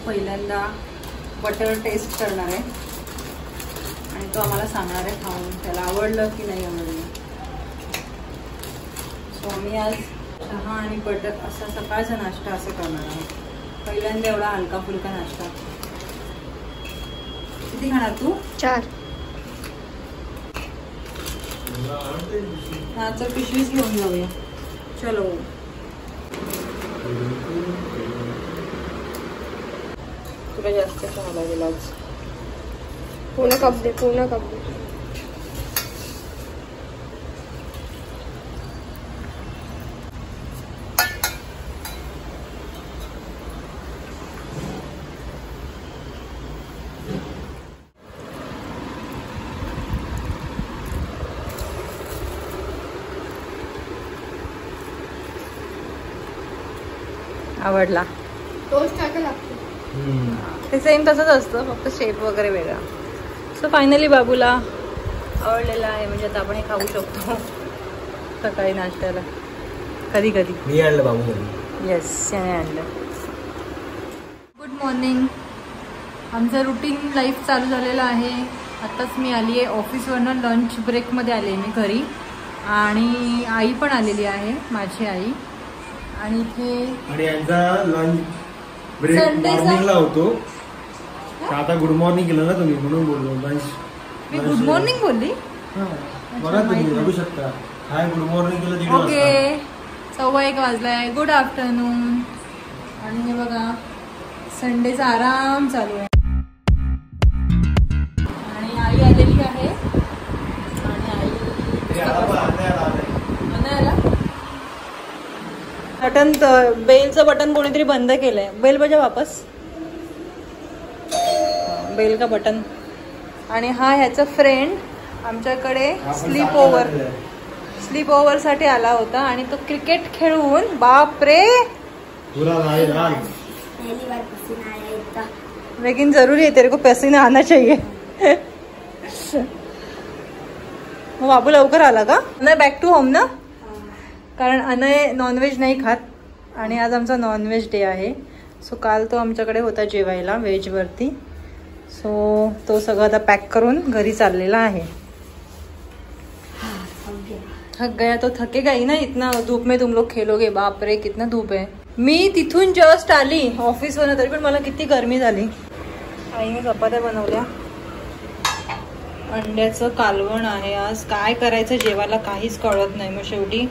पहिल्यांदा butter taste करणार आहे आणि तो आम्हाला सांगणार आहे खाऊन त्याला आवडलं की नाही आवडलं. सो आम्ही आज चहा आणि बटर असा सकाळचा नाश्ता असं करणार आहोत. पहिल्यांदा एवढा हलका फुलका नाश्ता. किती खाणार तू? 4. हा तर पिशवीच घेऊन जाऊया. चलो. तुला जास्त चहा लागेल आज. पूर्ण कप दे, पूर्ण कप दे. आवडला. टोस्ट टाका लागतो. ते सेम तसंच असतं, फक्त शेप वगैरे वेगळा. सो फायनली बाबूला आवडलेला आहे, म्हणजे आता आपण हे खाऊ शकतो सकाळी नाश्त्याला. कधी कधी मी आणलं बाबू. येस, त्याने आणलं. Good morning. आमचं रुटीन लाईफ चालू झालेलं आहे. आत्ताच मी आली आहे ऑफिसवरनं. लंच ब्रेकमध्ये आले मी घरी आणि आई पण आलेली आहे, माझी आई. आणि इथे यांचा लंच ब्रेक मॉर्निंगला होतो. आता गुड मॉर्निंग केलं ना तुम्ही, म्हणून बोललो लंच. मी गुड मॉर्निंग बोलली. बघा तुम्ही बघू शकता. हाय गुड मॉर्निंग केलं. ओके, 1:15 वाजलाय. Good afternoon. आणि हे बघा संडेचा आराम चालू आहे. आणि आई आलेली आहे. आणि आई बटन, बेलचं बटन कोणीतरी बंद केलंय. बेल बजा वापस. बेल का बटन. आणि हा ह्याचा फ्रेंड आमच्याकडे स्लीप ओव्हर साठी आला होता आणि तो क्रिकेट खेळून बापरे लेकिन जरूरी है तेरे को पसीना आना चाहिए. मग बाबू लवकर आला का? नाही, बॅक टू होम ना, कारण अनय नॉनव्हेज नाही खात आणि आज आमचा नॉनव्हेज डे आहे. सो काल तो आमच्याकडे होता जेवायला व्हेजवरती. सो तो सगळं आता पॅक करून घरी चाललेला आहे. थक गया तो थकेगा ही ना, इतना धूप में तुम लोग खेलोगे. बाप रे कितना धूप आहे. मी तिथून जस्ट आली ऑफिसवरून, तरी पण मला किती गरमी झाली. आईने चपात्या बनवल्या. अंड्याचं कालवण आहे आज. काय करायचं जेवायला काहीच कळत नाही. मग शेवटी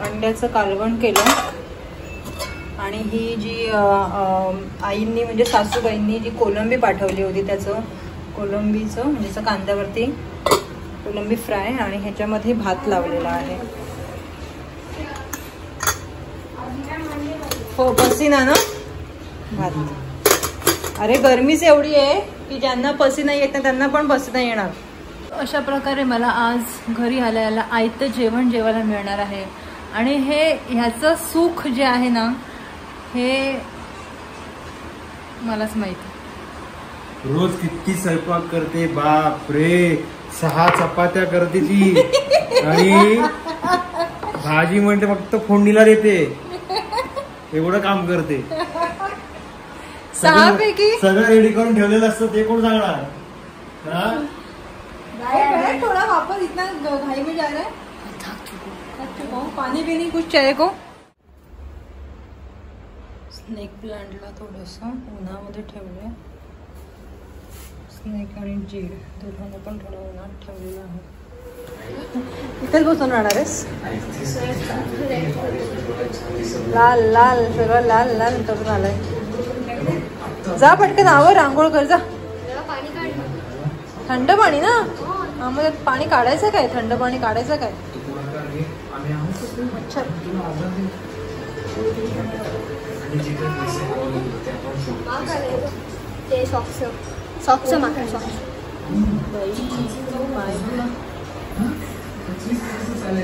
अंड्याचं कालवण केलं. आणि ही जी आईंनी म्हणजे सासूबाईंनी जी कोलंबी पाठवली होती, त्याचं कोलंबीचं म्हणजे कांद्यावरती कोलंबी फ्राय आणि ह्याच्यामध्ये भात लावलेला आहे. हो, पसीना ना भात. अरे गरमीच एवढी आहे की ज्यांना पसीना येत नाही त्यांना पण पसीना येणार. अशा प्रकारे मला आज घरी आल्याला आयतं जेवण जेवायला मिळणार आहे. आणि ह्याचं सुख जे आहे ना, हे मलाच माहिती. रोज किती स्वयंपाक करते. बाप रे, 6 चपात्या करते ती आणि भाजी म्हणते फक्त फोडणीला देते. एवढं काम करते. 6 पैकी सगळं रेडी करून ठेवलेलं असतं, ते कोण सांगणार? थोड़ा वापस, इतना घाई में जा रहा है. पानी पीनी कुछ चाहिए को. स्नेक प्लांटला थोडंसं उन्हामध्ये ठेवलंय. स्नेक आणि जीड दोघांना पण थोडं उन्हात ठेवलेलं आहे. इथेच बसून राहणार आहेस? लाल लाल सगळं लाल लाल करून आलंय. जा पटकन आवर, आंघोळ कर जा. थंड पाणी ना, मग पाणी काढायचं काय? थंड पाणी काढायचं काय? अच्छा,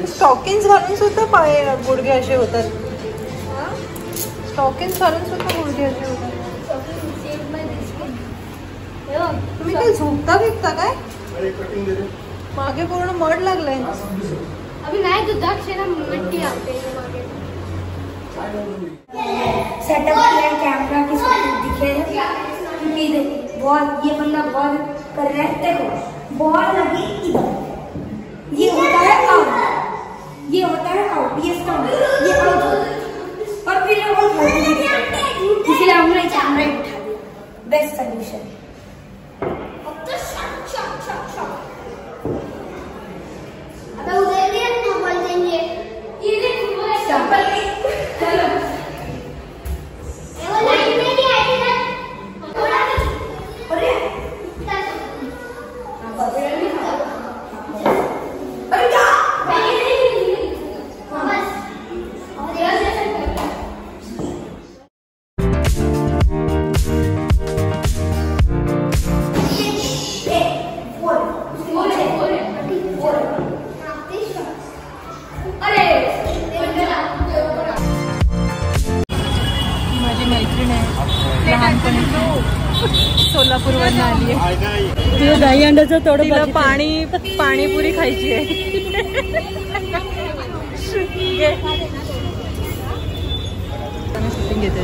स्टॉकिंग्स घालून सुद्धा पाय गुडघे असे होतात. स्टॉकिंग्स घालून सुद्धा गुडघे असे होतात. तुम्ही काय झोपता बिकता काय? मागे पूर्ण मड लागलाय. अभी नाही दुधाक्षरा मट्टी आते मागे. सेटअप किया कैमरा की सब दिखे, क्योंकि बहुत ये बंदा बहुत कर रहा है। देखो बॉल लगी इधर, ये होता है आउट, ये होता है आउट, ये स्टंप, ये आउट, और फिर वो इसलिए हमने कैमरा ही उठा दिया। Best solution. अब उधर भी हम बोल देंगे ये देखो चप्पल चलो वो लाइन में नहीं आई ना थोड़ा अरे अरे क्या बस माझी मैत्रीण आहे लहानपणी सोलापूरवरून आली आहे. दही अंड्याचं थोडं पाणीपुरी खायची आहे. शूटिंग घेते.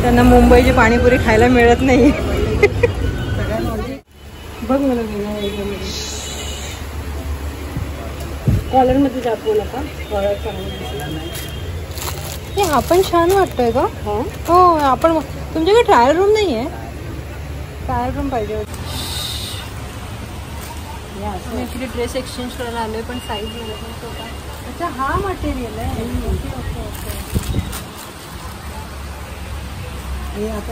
त्यांना मुंबईची पाणीपुरी खायला मिळत नाही. बघ मला कॉलर मध्ये दाखवू नका. हे हा पण छान वाटतोय का? हो आपण तुमच्याकडे ट्रायल रूम नाही आहे? ट्रायल रूम पाहिजे होती. मी ॲक्च्युली ड्रेस एक्सचेंज करायला आलोय पण साईज मिळत नाही. अच्छा हा मटेरियल आहे. Okay okay okay. हे आता